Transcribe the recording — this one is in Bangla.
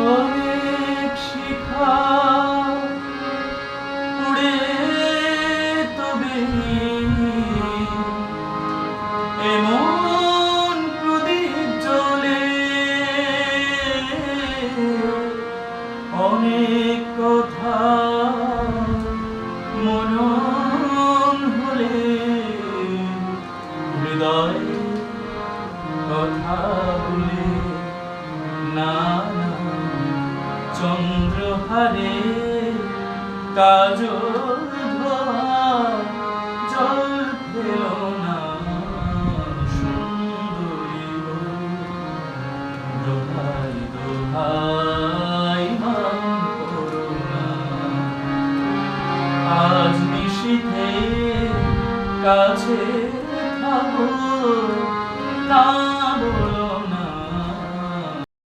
অনেক শিখা উড়ে তবে এমন প্রদীপ জ্বলে অনেক কথা মনন হলে হৃদয় কথা বলে না চন্দ্রহারে কাজল ধোয়া জল ফেল না সুন্দরী দোহাই দোহাই মান করো না আজ নিশীথে কাছে